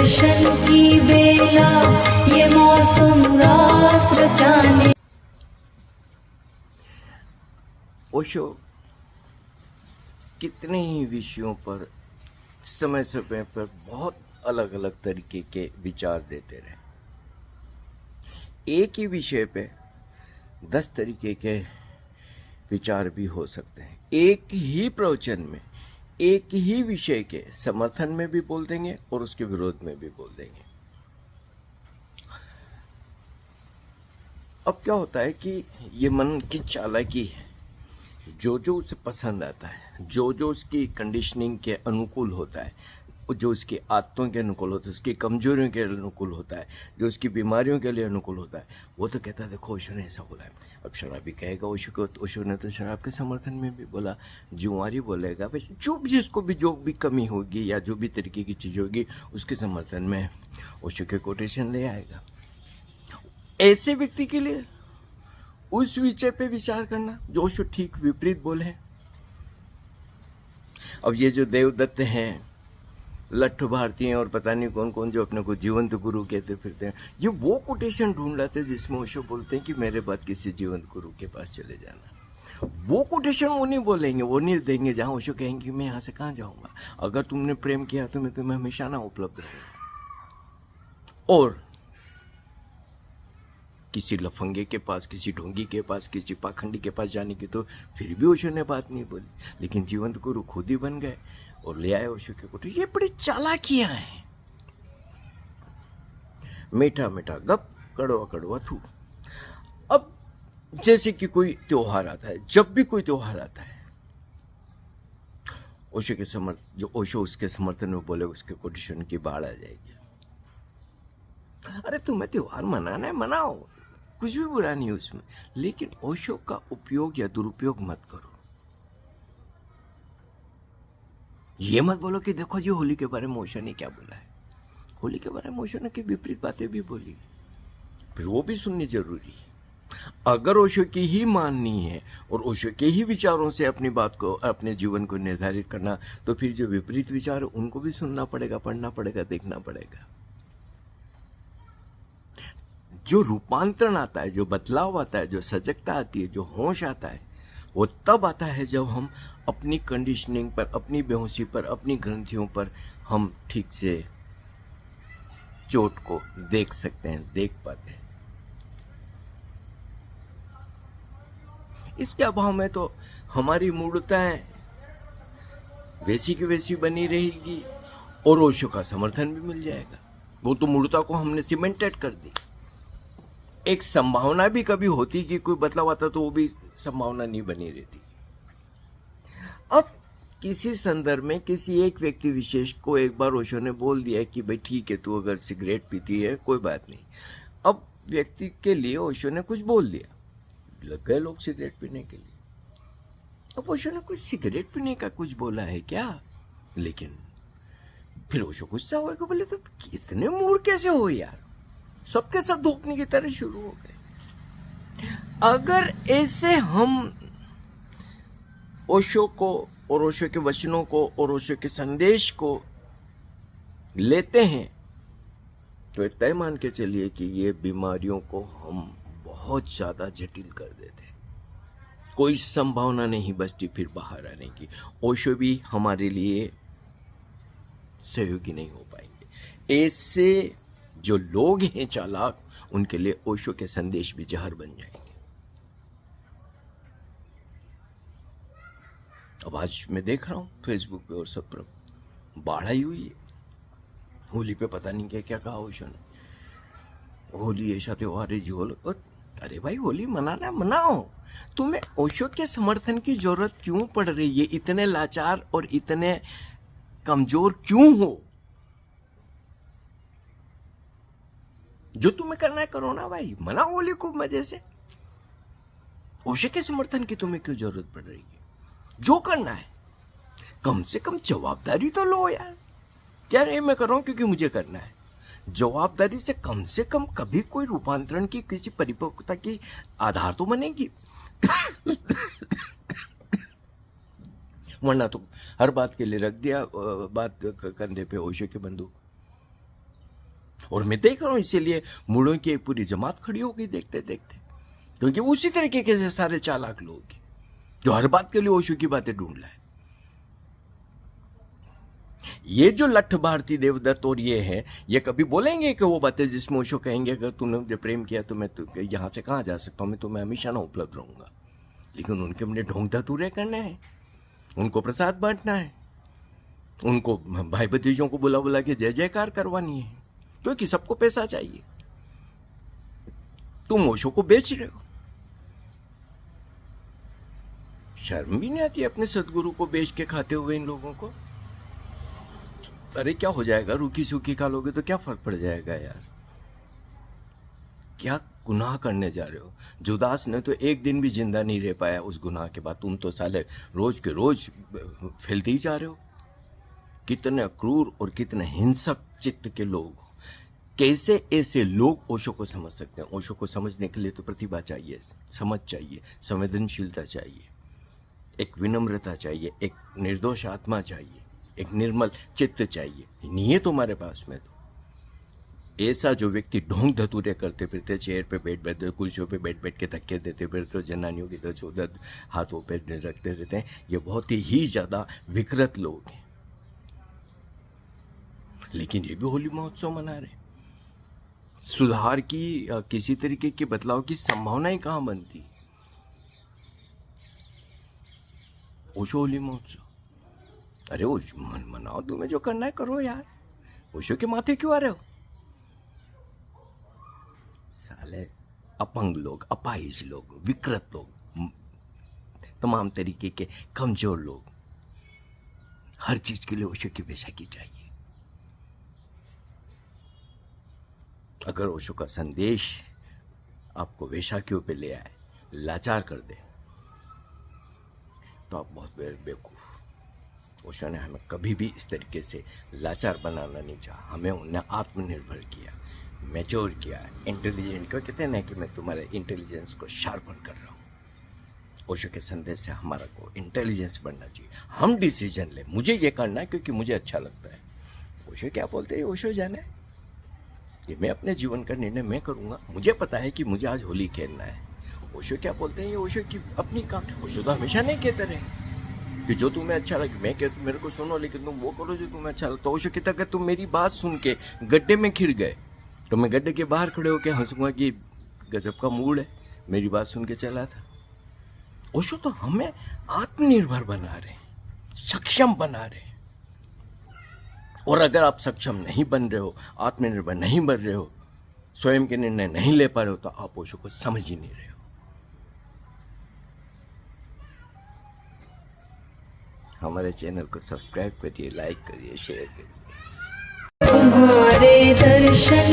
दर्शन की बेला ये मौसम रास रचाने। ओशो कितने ही विषयों पर समय समय पर बहुत अलग अलग तरीके के विचार देते रहे। एक ही विषय पे 10 तरीके के विचार भी हो सकते हैं। एक ही प्रवचन में एक ही विषय के समर्थन में भी बोल देंगे और उसके विरोध में भी बोल देंगे। अब क्या होता है कि ये मन की चालाकी है, जो जो उसे पसंद आता है, जो जो उसकी कंडीशनिंग के अनुकूल होता है, जो उसकी आदतों के अनुकूल होता है, उसकी कमजोरियों के अनुकूल होता है, जो उसकी बीमारियों के लिए अनुकूल होता है, वो तो कहता है देखो ओशो ने ऐसा बोला है। अब शराबी कहेगा ओशो को, ओशो ने तो शराब के समर्थन में भी बोला। जुआरी बोलेगा, भाई जो भी जिसको भी जो भी कमी होगी या जो भी तरीके की चीज़ होगी उसके समर्थन में ओशो के कोटेशन ले आएगा। ऐसे व्यक्ति के लिए उस विषय पे विचार करना जो ओशो ठीक विपरीत बोले हैं। अब ये जो देवदत्त हैं, लट्ठू भारती हैं और पता नहीं कौन कौन जो अपने को जीवंत गुरु कहते फिरते हैं, ये वो कोटेशन ढूंढ लाते हैं जिसमें ओशो बोलते हैं कि मेरे बाद किसी जीवंत गुरु के पास चले जाना। वो कोटेशन वो नहीं बोलेंगे, वो नहीं देंगे जहां ओशो कहेंगे मैं यहाँ से कहाँ जाऊंगा, अगर तुमने प्रेम किया तो मैं तुम्हें हमेशा ना उपलब्ध रहूंगा। और किसी लफंगे के पास, किसी ढोंगी के पास, किसी पाखंडी के पास जाने की तो फिर भी ओशो ने बात नहीं बोली, लेकिन जीवंत गुरु खुद ही बन गए और ले आए ओशो के कोटे। ये बड़ी चालाकियां हैं। मीठा मीठा गप, कड़वा कड़वा थू। अब जैसे कि कोई त्योहार आता है, जब भी कोई त्योहार आता है, ओशो के जो ओशो उसके समर्थन में बोले उसके कोटेशन की बाढ़ आ जाएगी। अरे तुम्हें त्योहार मनाना है मनाओ, कुछ भी बुरा नहीं उसमें, लेकिन ओशो का उपयोग या दुरुपयोग मत करो। ये मत बोलो कि देखो जी होली के बारे में ओशो ने क्या बोला है। होली के बारे में ओशो ने की विपरीत बातें भी बोली, फिर वो भी सुननी जरूरी है। अगर ओशो की ही माननी है और ओशो के ही विचारों से अपनी बात को, अपने जीवन को निर्धारित करना, तो फिर जो विपरीत विचार है उनको भी सुनना पड़ेगा, पढ़ना पड़ेगा, देखना पड़ेगा। जो रूपांतरण आता है, जो बदलाव आता है, जो सजगता आती है, जो होश आता है, वो तब आता है जब हम अपनी कंडीशनिंग पर, अपनी बेहोशी पर, अपनी ग्रंथियों पर हम ठीक से चोट को देख सकते हैं, देख पाते हैं। इसके अभाव में तो हमारी मूर्खताएं वैसी की वैसी बनी रहेगी और ओशो का समर्थन भी मिल जाएगा। वो तो मूर्खता को हमने सीमेंटेड कर दी। एक संभावना भी कभी होती कि कोई बदलाव आता तो वो भी संभावना नहीं बनी रहती। अब किसी संदर्भ में किसी एक व्यक्ति विशेष को एक बार ओशो ने बोल दिया कि भाई ठीक है, तू अगर सिगरेट पीती है कोई बात नहीं। अब व्यक्ति के लिए ओशो ने कुछ बोल दिया, लग गए लोग सिगरेट पीने के लिए। अब ओशो ने कुछ सिगरेट पीने का कुछ बोला है क्या, लेकिन फिर ओशो गुस्सा होगा, बोले तो इतने मूड कैसे हो यार, सबके सब धोखने की तरह शुरू हो गए। अगर ऐसे हम ओशो को और ओशो के वचनों को और ओशो के संदेश को लेते हैं तो तय मान के चलिए कि ये बीमारियों को हम बहुत ज्यादा जटिल कर देते हैं। कोई संभावना नहीं बचती फिर बाहर आने की। ओशो भी हमारे लिए सहयोगी नहीं हो पाएंगे। ऐसे जो लोग हैं चालाक, उनके लिए ओशो के संदेश भी जहर बन जाएंगे। अब आज मैं देख रहा हूं फेसबुक पे और सब पर बाढ़ आई हुई है। होली पे पता नहीं क्या क्या कहा ओशो ने, होली ऐसा त्योहार है जो, अरे भाई होली मनाना मनाओ, तुम्हें ओशो के समर्थन की जरूरत क्यों पड़ रही है? इतने लाचार और इतने कमजोर क्यों हो? जो तुम्हें करना है करो ना भाई, मनाओ होली को मजे से। ओशो के समर्थन की तुम्हें क्यों जरूरत पड़ रही है? जो करना है कम से कम जवाबदारी तो लो यार। क्या नहीं मैं कर रहा हूं क्योंकि मुझे करना है, जवाबदारी से कम कभी कोई रूपांतरण की, किसी परिपक्वता की आधार तो बनेगी। वरना तो हर बात के लिए रख दिया बात कंधे पे ओशो की बंदूक। और मैं देख रहा हूं, इसीलिए मूढ़ों की एक पूरी जमात खड़ी हो गई देखते देखते, क्योंकि उसी तरीके के से सारे चालाक लोग हैं जो हर बात के लिए ओशो की बातें ढूंढ लाए। ये जो लठ भारती देवदत्त और ये है, ये कभी बोलेंगे कि वो बातें जिसमें ओशो कहेंगे अगर तूने मुझे प्रेम किया तो मैं यहां से कहां जा सकता हूं, मैं तुम्हें हमेशा ना उपलब्ध रहूंगा। लेकिन उनके अपने ढोंग धतूरे करने हैं, उनको प्रसाद बांटना है, उनको भाई भतीजों को बुला बुला के जय जयकार करवानी है, क्योंकि सबको पैसा चाहिए। तुम ओशो को बेच रहे हो। शर्म भी नहीं आती अपने सदगुरु को बेच के खाते हुए इन लोगों को। अरे क्या हो जाएगा, रूखी सूखी खा लोगे तो क्या फर्क पड़ जाएगा यार। क्या गुनाह करने जा रहे हो। जुदास ने तो एक दिन भी जिंदा नहीं रह पाया उस गुनाह के बाद, तुम तो साले रोज के रोज फैलते ही जा रहे हो। कितने क्रूर और कितने हिंसक चित्त के लोग, कैसे ऐसे लोग ओशो को समझ सकते हैं। ओशो को समझने के लिए तो प्रतिभा चाहिए, समझ चाहिए, संवेदनशीलता चाहिए, एक विनम्रता चाहिए, एक निर्दोष आत्मा चाहिए, एक निर्मल चित्त चाहिए। नहीं है तुम्हारे पास में। तो ऐसा जो व्यक्ति ढोंग धतूरे करते फिरते, चेयर पे बैठ बैठते, कुर्सियों पे बैठ बैठ के धक्के देते फिरते, जनानियों की इधर उधर हाथों पे रखते रहते हैं, ये बहुत ही ज्यादा विकृत लोग हैं। लेकिन ये भी होली महोत्सव मना रहे। सुधार की किसी तरीके के बदलाव की संभावनाएं कहां बनती। ओशो होली महोत्सव, अरे ओशो मनाओ, तुम्हें जो करना है करो यार। ओशो के माथे क्यों आ रहे हो। साले अपंग लोग, अपाहिज लोग, विकृत लोग, तमाम तरीके के कमजोर लोग, हर चीज के लिए ओशो की बैसाखी चाहिए। अगर ओशो का संदेश आपको वैशाखियों पे ले आए, लाचार कर दे, तो आप बहुत बेवकूफ। ओशो ने हमें कभी भी इस तरीके से लाचार बनाना नहीं चाहा। हमें उन्हें आत्मनिर्भर किया, मैच्योर किया, इंटेलिजेंट को कहते हैं ना कि मैं तुम्हारे इंटेलिजेंस को शार्पन कर रहा हूँ। ओशो के संदेश से हमारा को इंटेलिजेंस बनना चाहिए। हम डिसीजन ले, मुझे ये करना है क्योंकि मुझे अच्छा लगता है। ओशो क्या बोलते हैं, ओशो जाने, ये मैं अपने जीवन का निर्णय मैं करूंगा। मुझे पता है कि मुझे आज होली खेलना है। ओशो क्या बोलते हैं, ये ओशो की अपनी काम। ओशो तो हमेशा नहीं कहते रहे कि जो तुम्हें अच्छा लगे, मैं कहता मेरे को सुनो, लेकिन तुम वो करो जो तुम्हें अच्छा लगता। तो ओशो कहता अगर तुम मेरी बात सुन के गड्ढे में खिर गए तो मैं गड्ढे के बाहर खड़े होकर हंसूंगा कि गजब का मूड है, मेरी बात सुन के चला था। ओशो तो हमें आत्मनिर्भर बना रहे, सक्षम बना रहे। और अगर आप सक्षम नहीं बन रहे हो, आत्मनिर्भर नहीं बन रहे हो, स्वयं के निर्णय नहीं ले पा रहे हो, तो आप ओशो को समझ ही नहीं रहे हो। हमारे चैनल को सब्सक्राइब करिए, लाइक करिए, शेयर करिए। तुम्हारे दर्शन